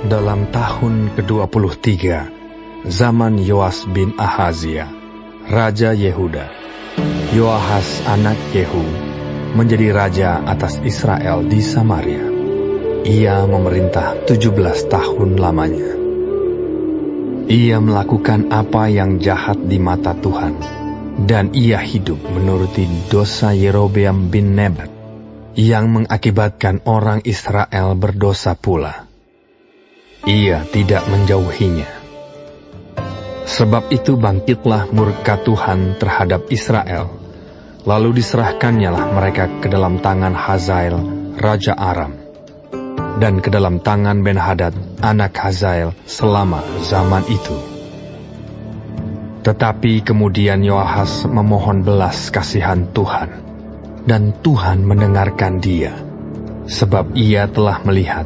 Dalam tahun ke-23, zaman Yoas bin Ahazia, Raja Yehuda, Yoahas anak Yehu menjadi raja atas Israel di Samaria. Ia memerintah 17 tahun lamanya. Ia melakukan apa yang jahat di mata Tuhan, dan ia hidup menuruti dosa Yerobeam bin Nebat, yang mengakibatkan orang Israel berdosa pula. Ia tidak menjauhinya. Sebab itu bangkitlah murka Tuhan terhadap Israel, lalu diserahkannyalah mereka ke dalam tangan Hazael, Raja Aram, dan ke dalam tangan Ben-Hadad, anak Hazael, selama zaman itu. Tetapi kemudian Yoahas memohon belas kasihan Tuhan, dan Tuhan mendengarkan dia, sebab ia telah melihat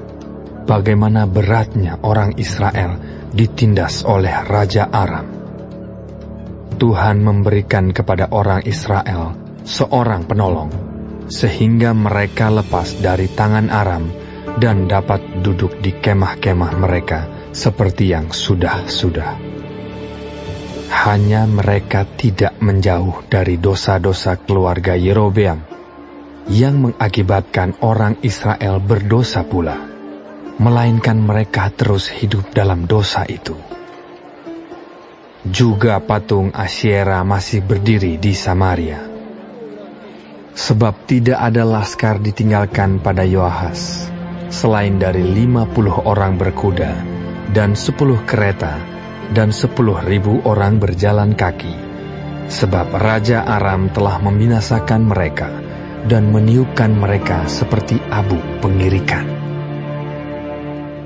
bagaimana beratnya orang Israel ditindas oleh Raja Aram. Tuhan memberikan kepada orang Israel seorang penolong, sehingga mereka lepas dari tangan Aram dan dapat duduk di kemah-kemah mereka seperti yang sudah-sudah. Hanya mereka tidak menjauh dari dosa-dosa keluarga Yerobeam, yang mengakibatkan orang Israel berdosa pula, melainkan mereka terus hidup dalam dosa itu. Juga patung Asyera masih berdiri di Samaria. Sebab tidak ada laskar ditinggalkan pada Yoahas, selain dari 50 orang berkuda, dan 10 kereta, dan 10.000 orang berjalan kaki. Sebab Raja Aram telah membinasakan mereka, dan meniupkan mereka seperti abu pengirikan.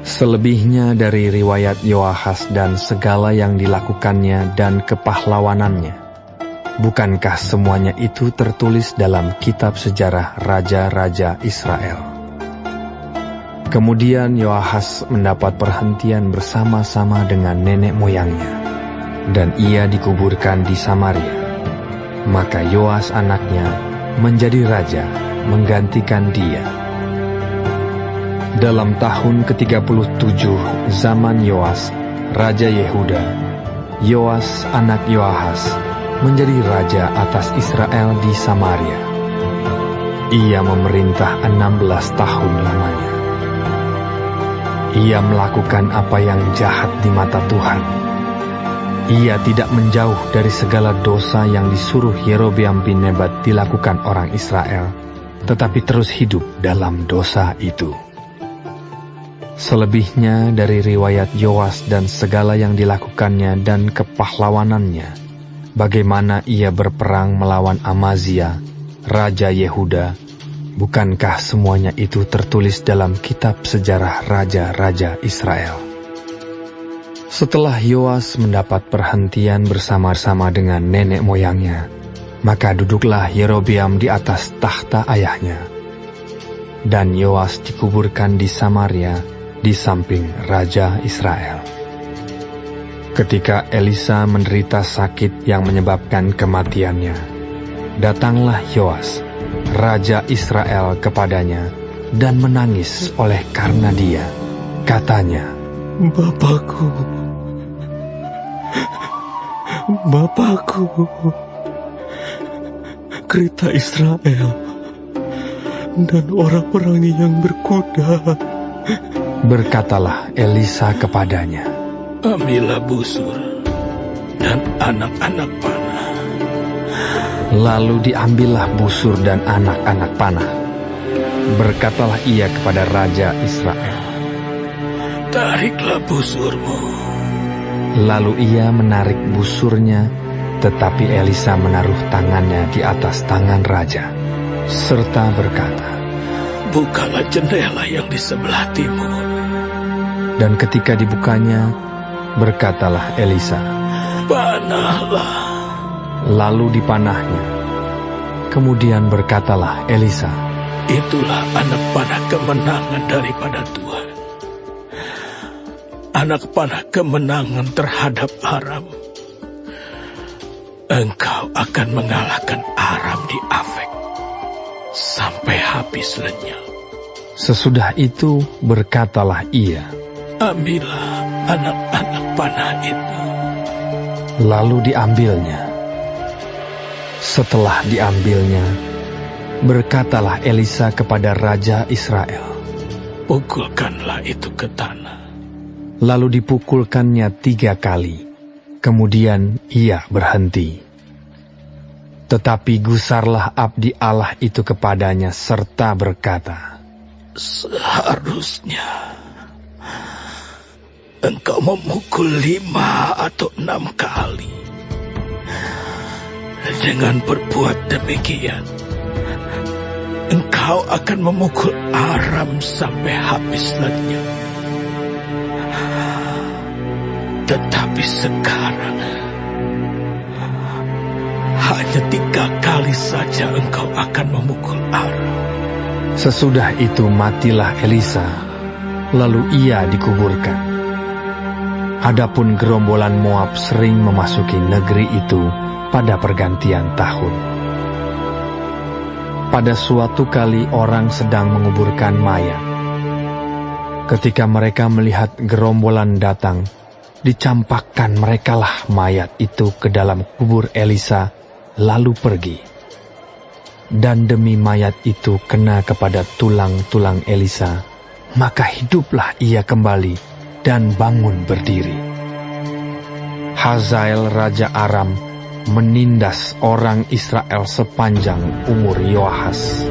Selebihnya dari riwayat Yoahas dan segala yang dilakukannya dan kepahlawanannya, bukankah semuanya itu tertulis dalam kitab sejarah raja-raja Israel? Kemudian Yoahas mendapat perhentian bersama-sama dengan nenek moyangnya, dan ia dikuburkan di Samaria. Maka Yoas anaknya menjadi raja menggantikan dia. Dalam tahun ke-37 zaman Yoas, Raja Yehuda, Yoas anak Yoahas menjadi raja atas Israel di Samaria. Ia memerintah 16 tahun lamanya. Ia melakukan apa yang jahat di mata Tuhan. Ia tidak menjauh dari segala dosa yang disuruh Yerobeam bin Nebat dilakukan orang Israel, tetapi terus hidup dalam dosa itu. Selebihnya dari riwayat Yoas dan segala yang dilakukannya dan kepahlawanannya, bagaimana ia berperang melawan Amazia, Raja Yehuda, bukankah semuanya itu tertulis dalam kitab sejarah raja-raja Israel? Setelah Yoas mendapat perhentian bersama-sama dengan nenek moyangnya, maka duduklah Yerobeam di atas takhta ayahnya, dan Yoas dikuburkan di Samaria, di samping Raja Israel. Ketika Elisa menderita sakit yang menyebabkan kematiannya, datanglah Yoas, Raja Israel, kepadanya dan menangis oleh karena dia. Katanya, Bapakku, kereta Israel dan orang-orang yang berkuda. Berkatalah Elisa kepadanya, ambillah busur dan anak-anak panah. Lalu diambillah busur dan anak-anak panah. Berkatalah ia kepada Raja Israel, tariklah busurmu. Lalu ia menarik busurnya, tetapi Elisa menaruh tangannya di atas tangan raja, serta berkata, bukalah jendela yang di sebelah timur. Dan ketika dibukanya, berkatalah Elisa, panahlah. Lalu dipanahnya. Kemudian berkatalah Elisa, itulah anak panah kemenangan daripada Tuhan. Anak panah kemenangan terhadap Aram. Engkau akan mengalahkan Aram di Afek sampai habis lenyap. Sesudah itu berkatalah ia, ambillah anak-anak panah itu. Lalu diambilnya. Setelah diambilnya, berkatalah Elisa kepada Raja Israel, pukulkanlah itu ke tanah. Lalu dipukulkannya 3 kali, kemudian ia berhenti. Tetapi gusarlah abdi Allah itu kepadanya serta berkata, seharusnya engkau memukul 5 atau 6 kali. Dengan berbuat demikian, engkau akan memukul Aram sampai habis lenyap. Tetapi sekarang hanya 3 kali saja engkau akan memukul Aram. Sesudah itu matilah Elisa, lalu ia dikuburkan. Adapun gerombolan Moab sering memasuki negeri itu pada pergantian tahun. Pada suatu kali orang sedang menguburkan mayat. Ketika mereka melihat gerombolan datang, dicampakkan merekalah mayat itu ke dalam kubur Elisa, lalu pergi. Dan demi mayat itu kena kepada tulang-tulang Elisa, maka hiduplah ia kembali dan bangun berdiri. Hazael Raja Aram menindas orang Israel sepanjang umur Yoahas.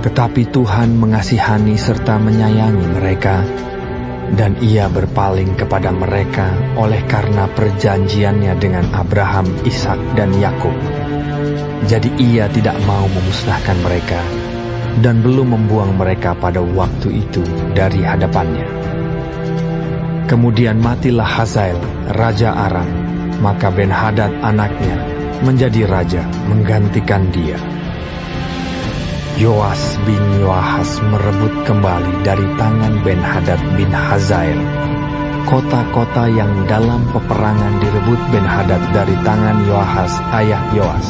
Tetapi Tuhan mengasihani serta menyayangi mereka, dan ia berpaling kepada mereka oleh karena perjanjiannya dengan Abraham, Ishak, dan Yakub. Jadi ia tidak mau memusnahkan mereka, dan belum membuang mereka pada waktu itu dari hadapannya. Kemudian matilah Hazael, Raja Aram, maka Ben-Hadad anaknya menjadi raja menggantikan dia. Yoas bin Yoahas merebut kembali dari tangan Ben-Hadad bin Hazael kota-kota yang dalam peperangan direbut Ben-Hadad dari tangan Yoahas ayah Yoas.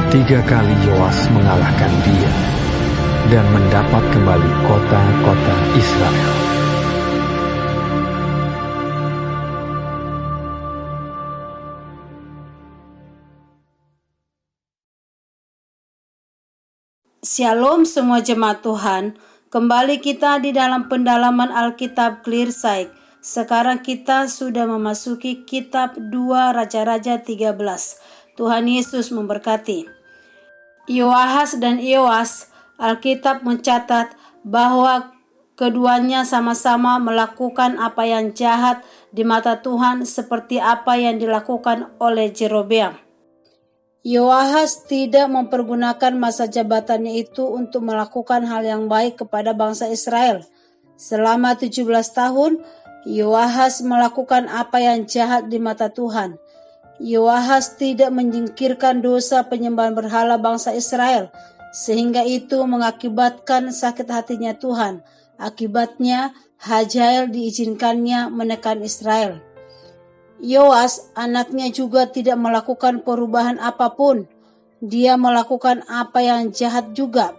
3 kali Yoas mengalahkan dia dan mendapat kembali kota-kota Israel. Shalom semua jemaat Tuhan, kembali kita di dalam pendalaman Alkitab Clearsight. Sekarang kita sudah memasuki kitab 2 Raja-Raja 13. Tuhan Yesus memberkati. Yoahas dan Yoas, Alkitab mencatat bahwa keduanya sama-sama melakukan apa yang jahat di mata Tuhan seperti apa yang dilakukan oleh Jerobeam. Yoahas tidak mempergunakan masa jabatannya itu untuk melakukan hal yang baik kepada bangsa Israel. Selama 17 tahun, Yoahas melakukan apa yang jahat di mata Tuhan. Yoahas tidak menyingkirkan dosa penyembahan berhala bangsa Israel, sehingga itu mengakibatkan sakit hatinya Tuhan. Akibatnya, Hazael diizinkannya menekan Israel. Yoas, anaknya juga tidak melakukan perubahan apapun. Dia melakukan apa yang jahat juga.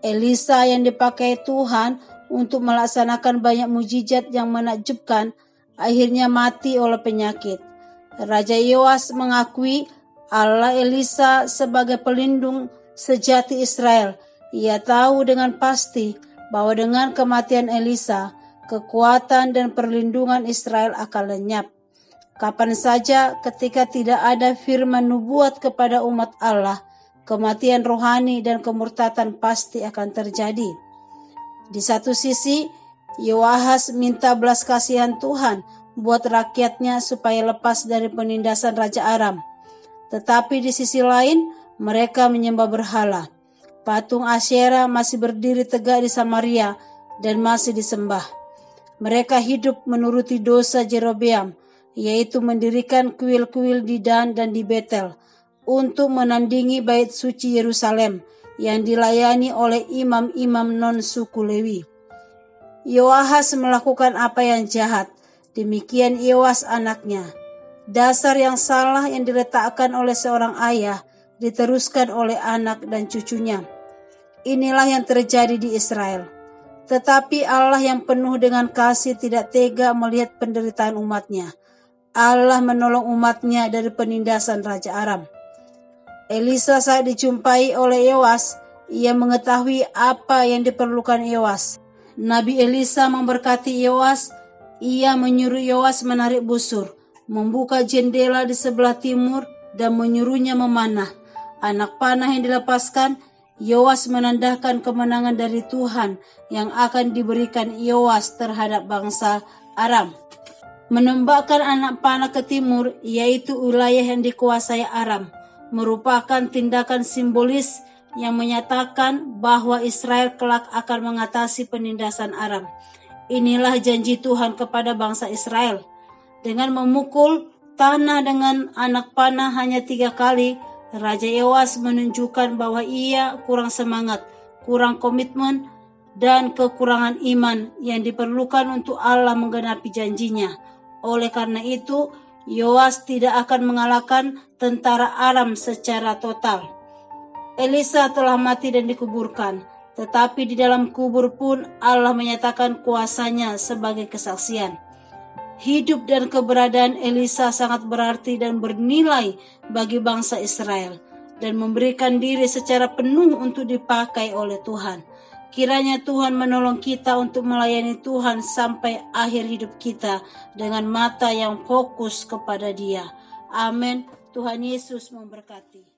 Elisa yang dipakai Tuhan untuk melaksanakan banyak mujizat yang menakjubkan, akhirnya mati oleh penyakit. Raja Yoas mengakui Allah Elisa sebagai pelindung sejati Israel. Ia tahu dengan pasti bahwa dengan kematian Elisa, kekuatan dan perlindungan Israel akan lenyap. Kapan saja ketika tidak ada firman nubuat kepada umat Allah, kematian rohani dan kemurtatan pasti akan terjadi. Di satu sisi, Yoahas minta belas kasihan Tuhan buat rakyatnya supaya lepas dari penindasan Raja Aram. Tetapi di sisi lain, mereka menyembah berhala. Patung Asyera masih berdiri tegak di Samaria dan masih disembah. Mereka hidup menuruti dosa Jerobeam, yaitu mendirikan kuil-kuil di Dan dan di Betel untuk menandingi bait suci Yerusalem yang dilayani oleh imam-imam non-suku Lewi. Yoahas melakukan apa yang jahat, demikian Yoas anaknya. Dasar yang salah yang diletakkan oleh seorang ayah diteruskan oleh anak dan cucunya. Inilah yang terjadi di Israel. Tetapi Allah yang penuh dengan kasih tidak tega melihat penderitaan umatnya. Allah menolong umatnya dari penindasan Raja Aram. Elisa saat dijumpai oleh Yoas, ia mengetahui apa yang diperlukan Yoas. Nabi Elisa memberkati Yoas. Ia menyuruh Yoas menarik busur, membuka jendela di sebelah timur, dan menyuruhnya memanah. Anak panah yang dilepaskan, Yoas menandakan kemenangan dari Tuhan yang akan diberikan Yoas terhadap bangsa Aram. Menembakkan anak panah ke timur, yaitu wilayah yang dikuasai Aram, merupakan tindakan simbolis yang menyatakan bahwa Israel kelak akan mengatasi penindasan Aram. Inilah janji Tuhan kepada bangsa Israel. Dengan memukul tanah dengan anak panah hanya 3 kali, Raja Yoas menunjukkan bahwa ia kurang semangat, kurang komitmen, dan kekurangan iman yang diperlukan untuk Allah menggenapi janjinya. Oleh karena itu, Yoas tidak akan mengalahkan tentara Aram secara total. Elisa telah mati dan dikuburkan, tetapi di dalam kubur pun Allah menyatakan kuasanya sebagai kesaksian. Hidup dan keberadaan Elisa sangat berarti dan bernilai bagi bangsa Israel dan memberikan diri secara penuh untuk dipakai oleh Tuhan. Kiranya Tuhan menolong kita untuk melayani Tuhan sampai akhir hidup kita dengan mata yang fokus kepada Dia. Amin. Tuhan Yesus memberkati.